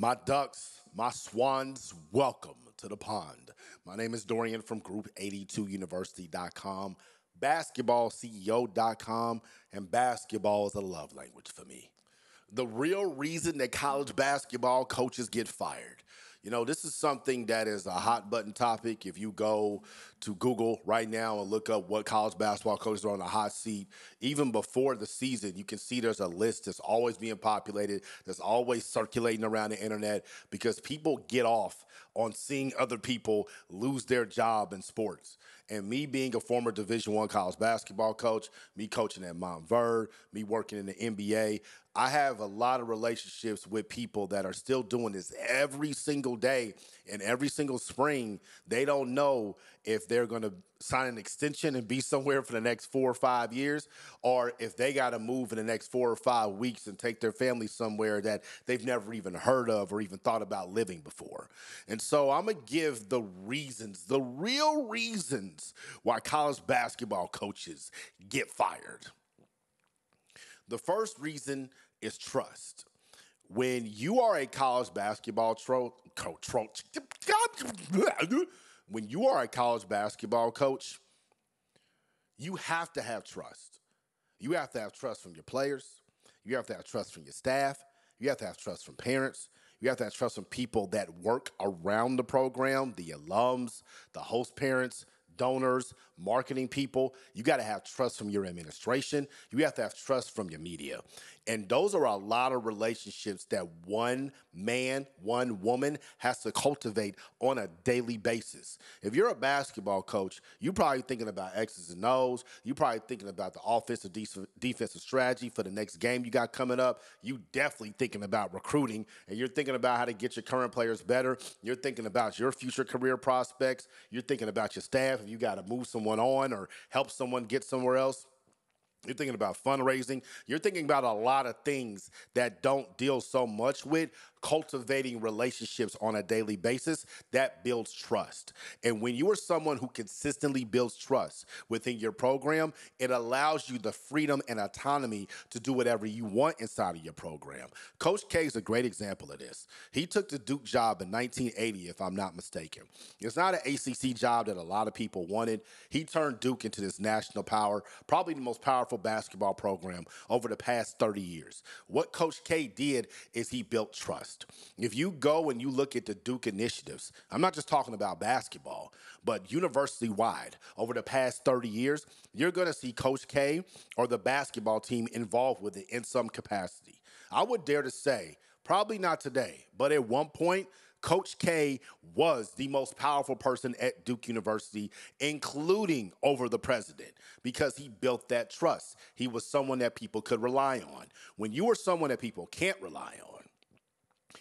My ducks, my swans, welcome to the pond. My name is Dorian from Group82University.com, BasketballCEO.com, and basketball is a love language for me. The real reason that college basketball coaches get fired. You know, this is something that is a hot button topic. If you go to Google right now and look up what college basketball coaches are on the hot seat, even before the season, you can see there's a list that's always being populated, that's always circulating around the internet because people get off on seeing other people lose their job in sports. And me being a former Division I college basketball coach, me coaching at Montverde, me working in the NBA, I have a lot of relationships with people that are still doing this every single day and every single spring. They don't know if they're going to sign an extension and be somewhere for the next 4 or 5 years, or if they got to move in the next 4 or 5 weeks and take their family somewhere that they've never even heard of or even thought about living before. And so I'm going to give the reasons, the real reasons why college basketball coaches get fired. The first reason is trust. When you are a college basketball when you are a college basketball coach, you have to have trust. You have to have trust from your players. You have to have trust from your staff. You have to have trust from parents. You have to have trust from people that work around the program, the alums, the host parents, donors, marketing people. You got to have trust from your administration. You have to have trust from your media. And those are a lot of relationships that one man, one woman has to cultivate on a daily basis. If you're a basketball coach, you're probably thinking about X's and O's. You're probably thinking about the offensive defensive strategy for the next game you got coming up. You definitely thinking about recruiting, and you're thinking about how to get your current players better. You're thinking about your future career prospects. You're thinking about your staff. If you got to move someone on or help someone get somewhere else. You're thinking about fundraising. You're thinking about a lot of things that don't deal so much with cultivating relationships on a daily basis. That builds trust. And when you are someone who consistently builds trust within your program, it allows you the freedom and autonomy to do whatever you want inside of your program. Coach K is a great example of this. He took the Duke job in 1980, if I'm not mistaken. It's not an ACC job that a lot of people wanted. He turned Duke into this national power, probably the most powerful basketball program over the past 30 years. What Coach K did is he built trust. If you go and you look at the Duke initiatives, I'm not just talking about basketball, but university-wide, over the past 30 years, you're going to see Coach K or the basketball team involved with it in some capacity. I would dare to say, probably not today, but at one point, Coach K was the most powerful person at Duke University, including over the president, because he built that trust. He was someone that people could rely on. When you are someone that people can't rely on,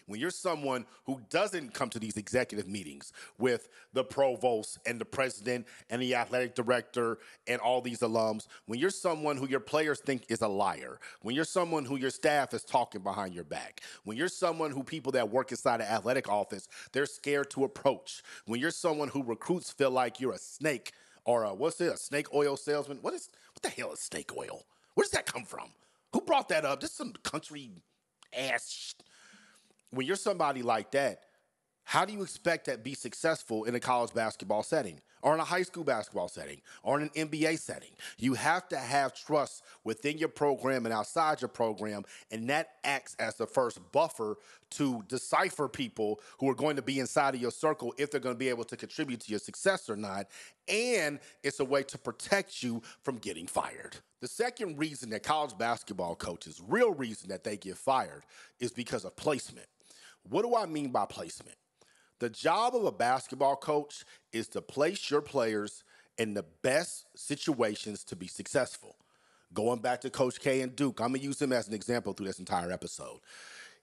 when you're someone who doesn't come to these executive meetings with the provost and the president and the athletic director and all these alums, when you're someone who your players think is a liar, when you're someone who your staff is talking behind your back, when you're someone who people that work inside the athletic office, they're scared to approach, when you're someone who recruits feel like you're a snake or a snake oil salesman. What the hell is snake oil? Where does that come from? Who brought that up? This is some country ass When you're somebody like that, how do you expect to be successful in a college basketball setting or in a high school basketball setting or in an NBA setting? You have to have trust within your program and outside your program, and that acts as the first buffer to decipher people who are going to be inside of your circle if they're going to be able to contribute to your success or not, and it's a way to protect you from getting fired. The second reason that college basketball coaches, real reason that they get fired, is because of placement. What do I mean by placement? The job of a basketball coach is to place your players in the best situations to be successful. Going back to Coach K and Duke, I'm going to use him as an example through this entire episode.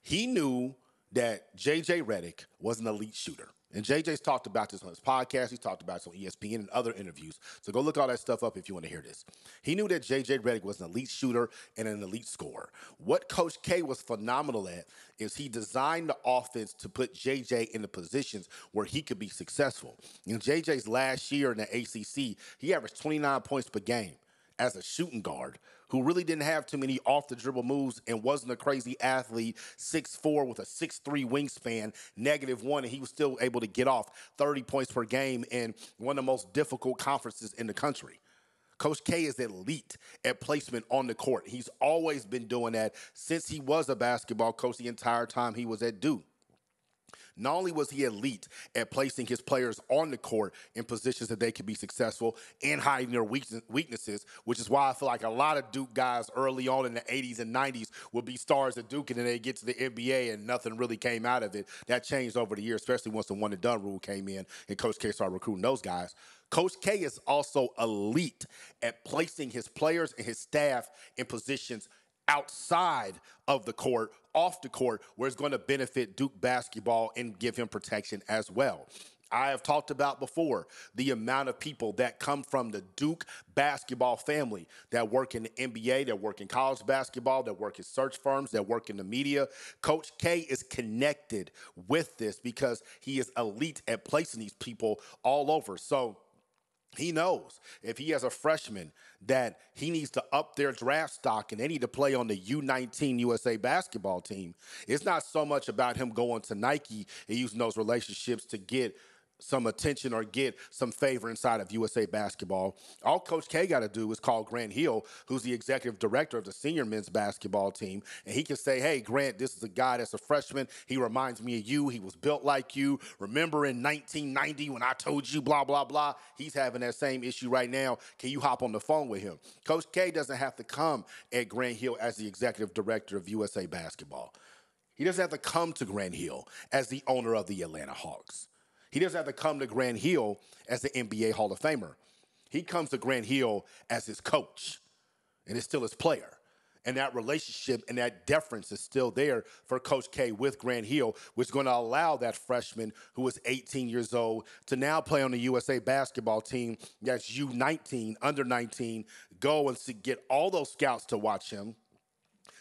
He knew that J.J. Redick was an elite shooter. And JJ's talked about this on his podcast. He's talked about it on ESPN and other interviews. So go look all that stuff up if you want to hear this. He knew that J.J. Redick was an elite shooter and an elite scorer. What Coach K was phenomenal at is he designed the offense to put J.J. in the positions where he could be successful. In J.J.'s last year in the ACC, he averaged 29 points per game. as a shooting guard who really didn't have too many off the dribble moves and wasn't a crazy athlete, 6'4" with a 6'3" wingspan, -1, and he was still able to get off 30 points per game in one of the most difficult conferences in the country. Coach K is elite at placement on the court. He's always been doing that since he was a basketball coach the entire time he was at Duke. Not only was he elite at placing his players on the court in positions that they could be successful and hiding their weaknesses, which is why I feel like a lot of Duke guys early on in the 80s and 90s would be stars at Duke, and then they get to the NBA and nothing really came out of it. That changed over the years, especially once the one-and-done rule came in and Coach K started recruiting those guys. Coach K is also elite at placing his players and his staff in positions outside of the court, off the court, where it's going to benefit Duke basketball and give him protection as well. I have talked about before the amount of people that come from the Duke basketball family that work in the NBA, that work in college basketball, that work in search firms, that work in the media. Coach K is connected with this because he is elite at placing these people all over. So he knows if he has a freshman that he needs to up their draft stock and they need to play on the U19 USA basketball team, it's not so much about him going to Nike and using those relationships to get some attention or get some favor inside of USA basketball. All Coach K got to do is call Grant Hill, who's the executive director of the senior men's basketball team, and he can say, hey, Grant, this is a guy that's a freshman. He reminds me of you. He was built like you. Remember in 1990 when I told you blah, blah, blah? He's having that same issue right now. Can you hop on the phone with him? Coach K doesn't have to come at Grant Hill as the executive director of USA basketball. He doesn't have to come to Grant Hill as the owner of the Atlanta Hawks. He doesn't have to come to Grant Hill as the NBA Hall of Famer. He comes to Grant Hill as his coach, and it's still his player. And that relationship and that deference is still there for Coach K with Grant Hill, which is going to allow that freshman who is 18 years old to now play on the USA basketball team that's U19, under 19, go and get all those scouts to watch him.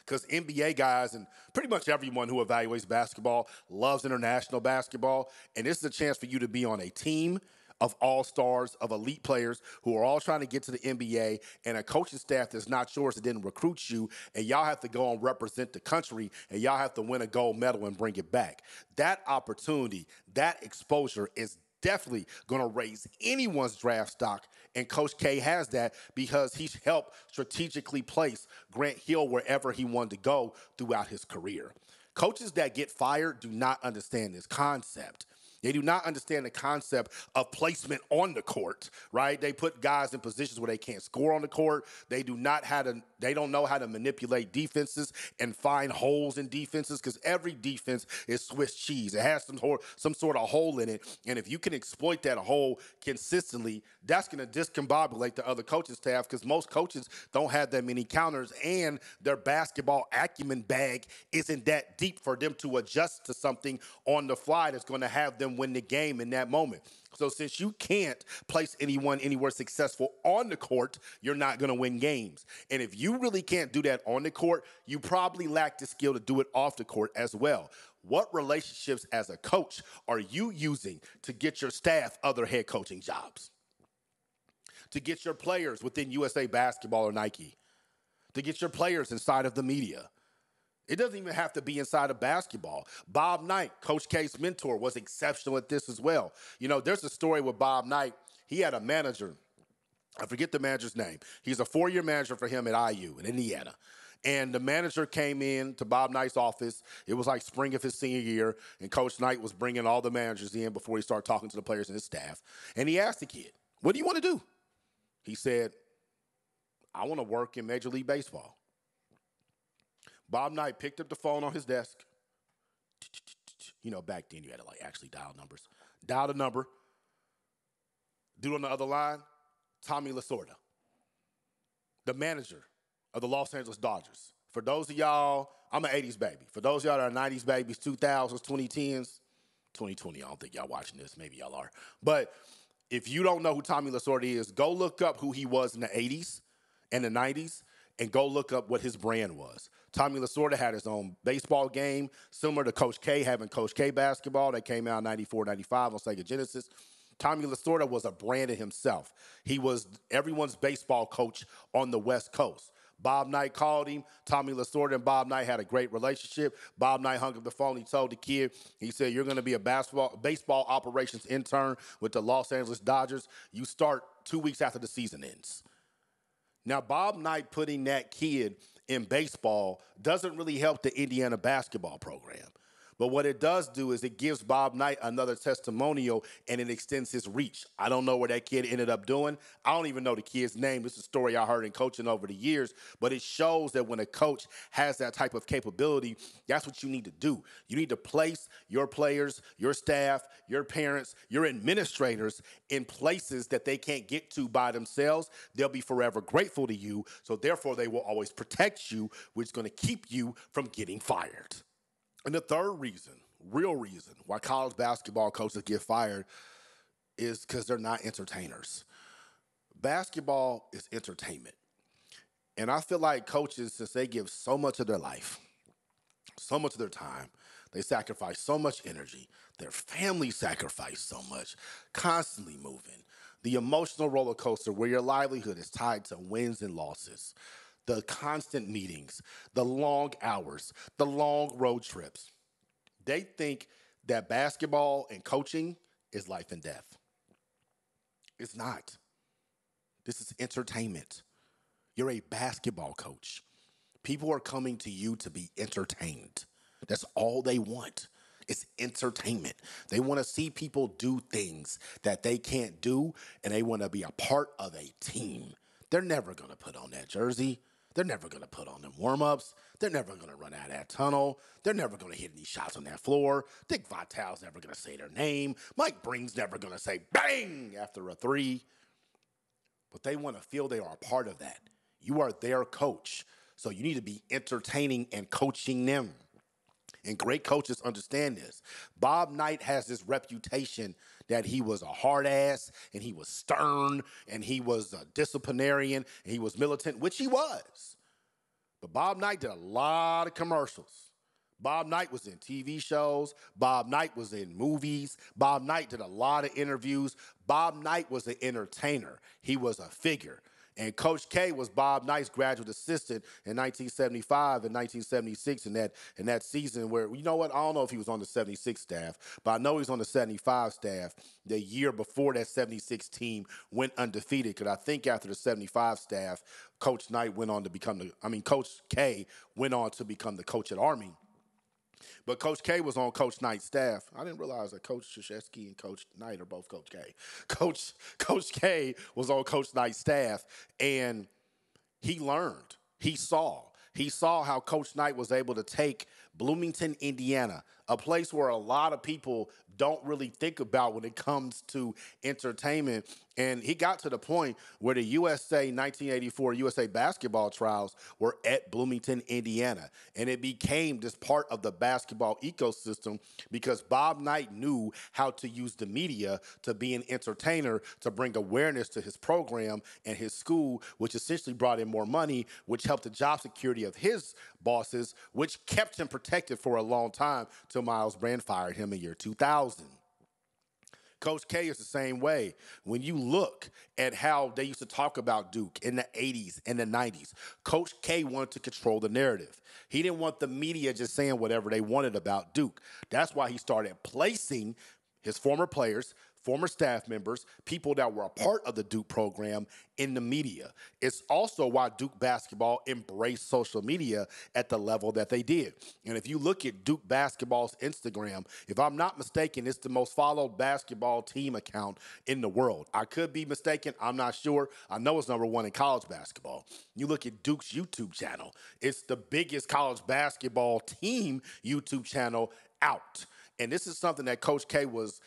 Because NBA guys and pretty much everyone who evaluates basketball loves international basketball. And this is a chance for you to be on a team of all-stars, of elite players who are all trying to get to the NBA, and a coaching staff that's not yours that didn't recruit you, and y'all have to go and represent the country, and y'all have to win a gold medal and bring it back. That opportunity, that exposure is definitely going to raise anyone's draft stock, and Coach K has that because he's helped strategically place Grant Hill wherever he wanted to go throughout his career. Coaches that get fired do not understand this concept. They do not understand the concept of placement on the court, right? They put guys in positions where they can't score on the court. They don't know how to manipulate defenses and find holes in defenses, because every defense is Swiss cheese. It has some sort of hole in it. And if you can exploit that hole consistently, that's going to discombobulate the other coaching staff, because most coaches don't have that many counters, and their basketball acumen bag isn't that deep for them to adjust to something on the fly that's going to have them win the game in that moment. So since you can't place anyone anywhere successful on the court, you're not going to win games. And if you really can't do that on the court, you probably lack the skill to do it off the court as well. What relationships as a coach are you using to get your staff other head coaching jobs? To get your players within USA Basketball or Nike? To get your players inside of the media? It doesn't even have to be inside of basketball. Bob Knight, Coach K's mentor, was exceptional at this as well. You know, there's a story with Bob Knight. He had a manager. I forget the manager's name. He's a 4-year manager for him at IU in Indiana. And the manager came in to Bob Knight's office. It was like spring of his senior year, and Coach Knight was bringing all the managers in before he started talking to the players and his staff. And he asked the kid, what do you want to do? He said, I want to work in Major League Baseball. Bob Knight picked up the phone on his desk. You know, back then you had to like actually dial numbers. Dial the number. Dude on the other line, Tommy Lasorda, the manager of the Los Angeles Dodgers. For those of y'all, I'm an 80s baby. For those of y'all that are 90s babies, 2000s, 2010s, 2020, I don't think y'all watching this. Maybe y'all are. But if you don't know who Tommy Lasorda is, go look up who he was in the 80s and the 90s, and go look up what his brand was. Tommy Lasorda had his own baseball game, similar to Coach K having Coach K basketball that came out in 94, 95 on Sega Genesis. Tommy Lasorda was a brand in himself. He was everyone's baseball coach on the West Coast. Bob Knight called him. Tommy Lasorda and Bob Knight had a great relationship. Bob Knight hung up the phone. He told the kid, he said, you're going to be a baseball operations intern with the Los Angeles Dodgers. You start 2 weeks after the season ends. Now, Bob Knight putting that kid in baseball doesn't really help the Indiana basketball program. But what it does do is it gives Bob Knight another testimonial, and it extends his reach. I don't know what that kid ended up doing. I don't even know the kid's name. This is a story I heard in coaching over the years. But it shows that when a coach has that type of capability, that's what you need to do. You need to place your players, your staff, your parents, your administrators in places that they can't get to by themselves. They'll be forever grateful to you. So therefore, they will always protect you, which is going to keep you from getting fired. And the third reason, real reason, why college basketball coaches get fired is because they're not entertainers. Basketball is entertainment. And I feel like coaches, since they give so much of their life, so much of their time, they sacrifice so much energy, their family sacrifice so much, constantly moving. The emotional roller coaster where your livelihood is tied to wins and losses. The constant meetings, the long hours, the long road trips. They think that basketball and coaching is life and death. It's not. This is entertainment. You're a basketball coach. People are coming to you to be entertained. That's all they want. It's entertainment. They want to see people do things that they can't do, and they want to be a part of a team. They're never going to put on that jersey. They're never going to put on them warm-ups. They're never going to run out of that tunnel. They're never going to hit any shots on that floor. Dick Vitale's never going to say their name. Mike Breen's never going to say bang after a three. But they want to feel they are a part of that. You are their coach. So you need to be entertaining and coaching them. And great coaches understand this. Bob Knight has this reputation that he was a hard ass and he was stern and he was a disciplinarian and he was militant, which he was. But Bob Knight did a lot of commercials. Bob Knight was in TV shows. Bob Knight was in movies. Bob Knight did a lot of interviews. Bob Knight was an entertainer. He was a figure. And Coach K was Bob Knight's graduate assistant in 1975 and 1976 in that season where, you know what, I don't know if he was on the 76 staff, but I know he was on the 75 staff the year before that 76 team went undefeated, because I think after the 75 staff, Coach K went on to become the coach at Army. But Coach K was on Coach Knight's staff. I didn't realize that Coach Krzyzewski and Coach Knight are both Coach K. Coach K was on Coach Knight's staff, and he learned. He saw how Coach Knight was able to take Bloomington, Indiana, a place where a lot of people don't really think about when it comes to entertainment. And he got to the point where the 1984 USA basketball trials were at Bloomington, Indiana. And it became this part of the basketball ecosystem because Bob Knight knew how to use the media to be an entertainer, to bring awareness to his program and his school, which essentially brought in more money, which helped the job security of his bosses, which kept him protected for a long time till Miles Brand fired him in year 2000. Coach K is the same way. When you look at how they used to talk about Duke in the 80s and the 90s, Coach K wanted to control the narrative. He didn't want the media just saying whatever they wanted about Duke. That's why he started placing his former players, former staff members, people that were a part of the Duke program in the media. It's also why Duke basketball embraced social media at the level that they did. And if you look at Duke basketball's Instagram, if I'm not mistaken, it's the most followed basketball team account in the world. I could be mistaken. I'm not sure. I know it's number one in college basketball. You look at Duke's YouTube channel. It's the biggest college basketball team YouTube channel out. And this is something that Coach K was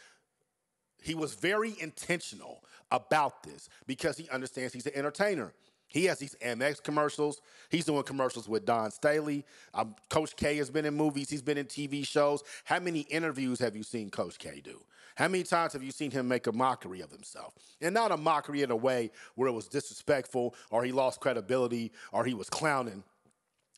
very intentional about this because he understands he's an entertainer. He has these Amex commercials. He's doing commercials with Don Staley. Coach K has been in movies. He's been in TV shows. How many interviews have you seen Coach K do? How many times have you seen him make a mockery of himself? And not a mockery in a way where it was disrespectful or he lost credibility or he was clowning.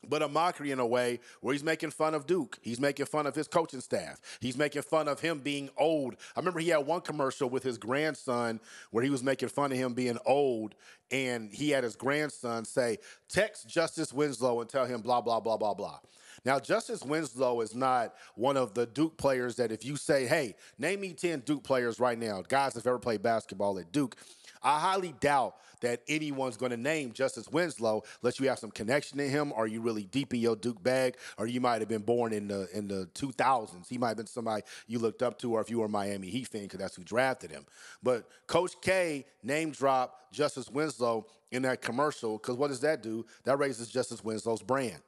but a mockery in a way where he's making fun of Duke. He's making fun of his coaching staff. He's making fun of him being old. I remember he had one commercial with his grandson where he was making fun of him being old, and he had his grandson say, text Justice Winslow and tell him blah, blah, blah, blah, blah. Now, Justice Winslow is not one of the Duke players that if you say, hey, name me 10 Duke players right now, guys that have ever played basketball at Duke, I highly doubt that anyone's going to name Justice Winslow unless you have some connection to him, or you really deep in your Duke bag, or you might have been born in the 2000s. He might have been somebody you looked up to, or if you were a Miami Heat fan, because that's who drafted him. But Coach K name dropped Justice Winslow in that commercial, because what does that do? That raises Justice Winslow's brand.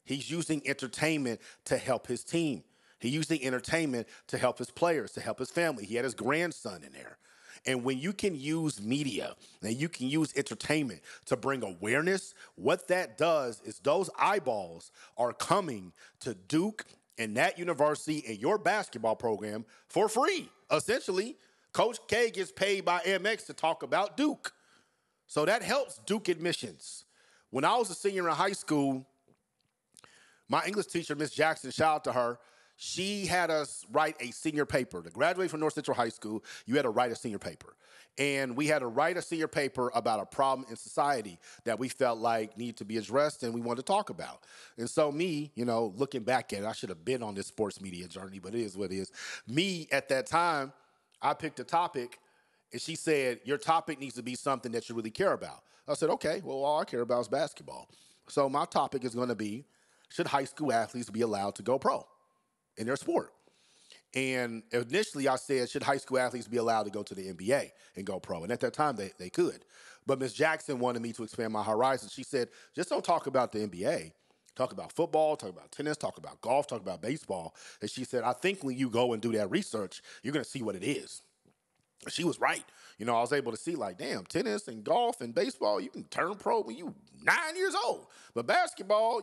He's using entertainment to help his team. He's using entertainment to help his players, to help his family. He had his grandson in there. And when you can use media and you can use entertainment to bring awareness, what that does is those eyeballs are coming to Duke and that university and your basketball program for free. Essentially, Coach K gets paid by MX to talk about Duke. So that helps Duke admissions. When I was a senior in high school, my English teacher, Miss Jackson, shout out to her, she had us write a senior paper. To graduate from North Central High School, you had to write a senior paper. And we had to write a senior paper about a problem in society that we felt like needed to be addressed and we wanted to talk about. And so me, looking back at it, I should have been on this sports media journey, but it is what it is. Me, at that time, I picked a topic, and she said, your topic needs to be something that you really care about. I said, okay, well, all I care about is basketball. So my topic is going to be, should high school athletes be allowed to go pro in their sport? And initially I said, should high school athletes be allowed to go to the NBA and go pro? And at that time they could. But Ms. Jackson wanted me to expand my horizons. She said, just don't talk about the NBA. Talk about football, talk about tennis, talk about golf, talk about baseball. And she said, I think when you go and do that research, you're going to see what it is. She was right. I was able to see, like, damn, tennis and golf and baseball, you can turn pro when you 9 years old. But basketball,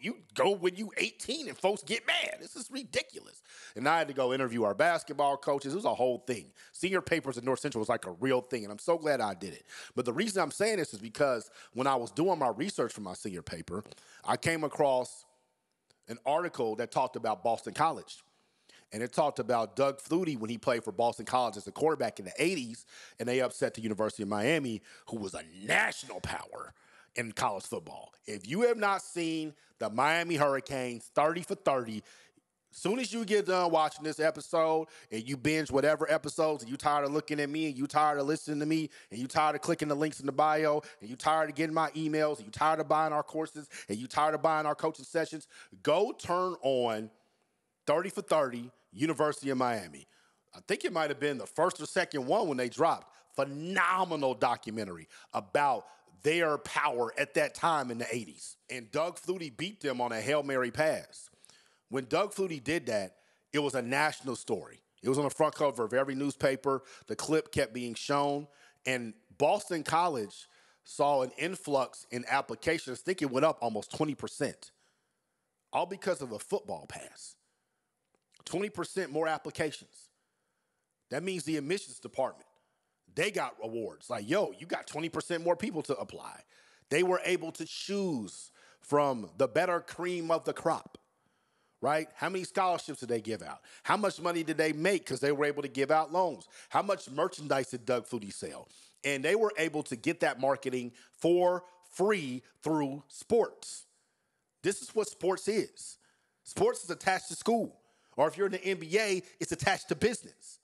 you go when you 18 and folks get mad. This is ridiculous. And I had to go interview our basketball coaches. It was a whole thing. Senior papers at North Central was like a real thing, and I'm so glad I did it. But the reason I'm saying this is because when I was doing my research for my senior paper, I came across an article that talked about Boston College. And it talked about Doug Flutie when he played for Boston College as a quarterback in the 80s, and they upset the University of Miami, who was a national power in college football. If you have not seen the Miami Hurricanes 30 for 30, as soon as you get done watching this episode and you binge whatever episodes and you tired of looking at me and you tired of listening to me and you tired of clicking the links in the bio and you tired of getting my emails and you tired of buying our courses and you tired of buying our coaching sessions, go turn on 30 for 30, University of Miami. I think it might have been the first or second one when they dropped. Phenomenal documentary about their power at that time in the 80s. And Doug Flutie beat them on a Hail Mary pass. When Doug Flutie did that, it was a national story. It was on the front cover of every newspaper. The clip kept being shown. And Boston College saw an influx in applications. I think it went up almost 20%. All because of a football pass. 20% more applications. That means the admissions department, they got awards. Like, yo, you got 20% more people to apply. They were able to choose from the better cream of the crop, right? How many scholarships did they give out? How much money did they make because they were able to give out loans? How much merchandise did Doug Flutie sell? And they were able to get that marketing for free through sports. This is what sports is. Sports is attached to school. Or if you're in the NBA, it's attached to business.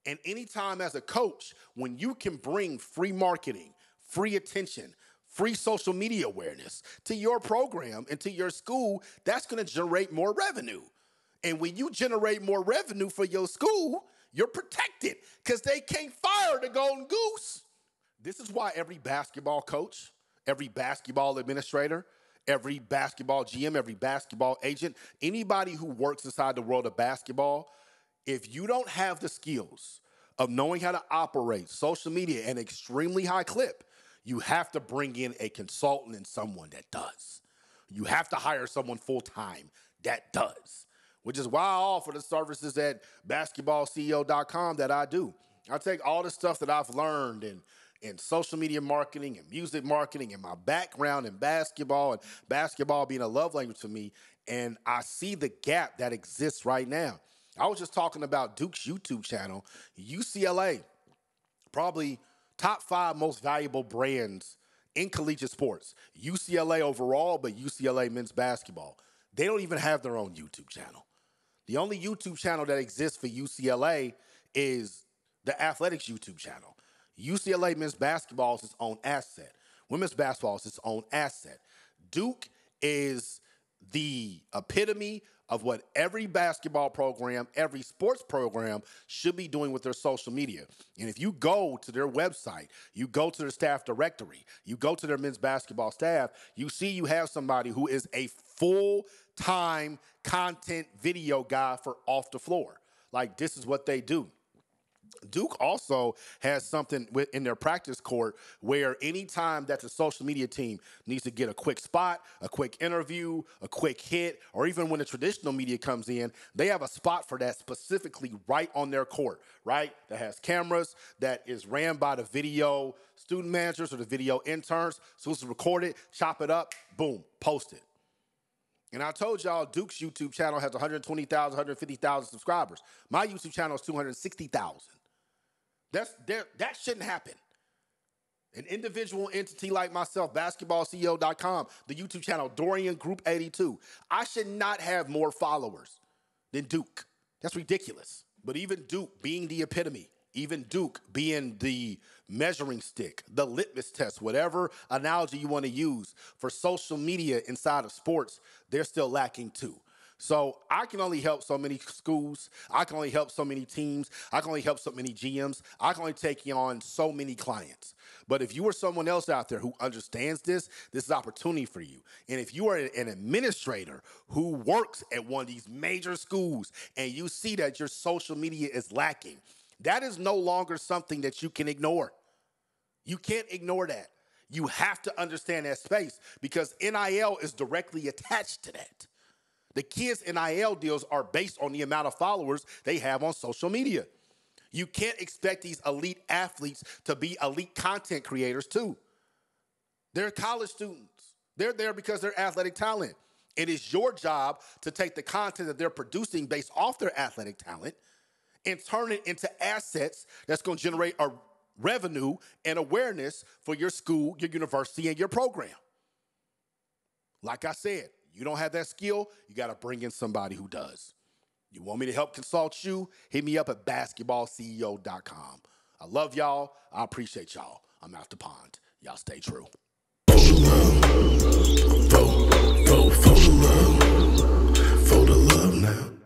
And anytime as a coach, when you can bring free marketing, free attention, free social media awareness to your program and to your school, that's going to generate more revenue. And when you generate more revenue for your school, you're protected because they can't fire the golden goose. This is why every basketball coach, every basketball administrator, every basketball GM, every basketball agent, anybody who works inside the world of basketball, if you don't have the skills of knowing how to operate social media at an extremely high clip, you have to bring in a consultant and someone that does. You have to hire someone full-time that does, which is why I offer the services at basketballceo.com that I do. I take all the stuff that I've learned in social media marketing and music marketing and my background in basketball and basketball being a love language for me. And I see the gap that exists right now. I was just talking about Duke's YouTube channel, UCLA, probably top 5 most valuable brands in collegiate sports. UCLA overall, but UCLA men's basketball. They don't even have their own YouTube channel. The only YouTube channel that exists for UCLA is the athletics YouTube channel. UCLA men's basketball is its own asset. Women's basketball is its own asset. Duke is the epitome of what every basketball program, every sports program should be doing with their social media. And if you go to their website, you go to their staff directory, you go to their men's basketball staff, you see you have somebody who is a full-time content video guy for off the floor. Like, this is what they do. Duke also has something in their practice court where anytime that the social media team needs to get a quick spot, a quick interview, a quick hit, or even when the traditional media comes in, they have a spot for that specifically right on their court, right? That has cameras, that is ran by the video student managers or the video interns. So it's recorded, chop it up, boom, post it. And I told y'all Duke's YouTube channel has 120,000, 150,000 subscribers. My YouTube channel is 260,000. That shouldn't happen. An individual entity like myself, basketballceo.com, the YouTube channel, Dorian Group 82. I should not have more followers than Duke. That's ridiculous. But even Duke being the epitome, even Duke being the measuring stick, the litmus test, whatever analogy you want to use for social media inside of sports, they're still lacking too. So I can only help so many schools. I can only help so many teams. I can only help so many GMs. I can only take on so many clients. But if you are someone else out there who understands this is opportunity for you. And if you are an administrator who works at one of these major schools and you see that your social media is lacking, that is no longer something that you can ignore. You can't ignore that. You have to understand that space because NIL is directly attached to that. The kids' NIL deals are based on the amount of followers they have on social media. You can't expect these elite athletes to be elite content creators too. They're college students. They're there because they're athletic talent. It is your job to take the content that they're producing based off their athletic talent and turn it into assets that's going to generate a revenue and awareness for your school, your university, and your program. Like I said, you don't have that skill, you got to bring in somebody who does. You want me to help consult you? Hit me up at basketballceo.com. I love y'all. I appreciate y'all. I'm out the pond. Y'all stay true. For the love now.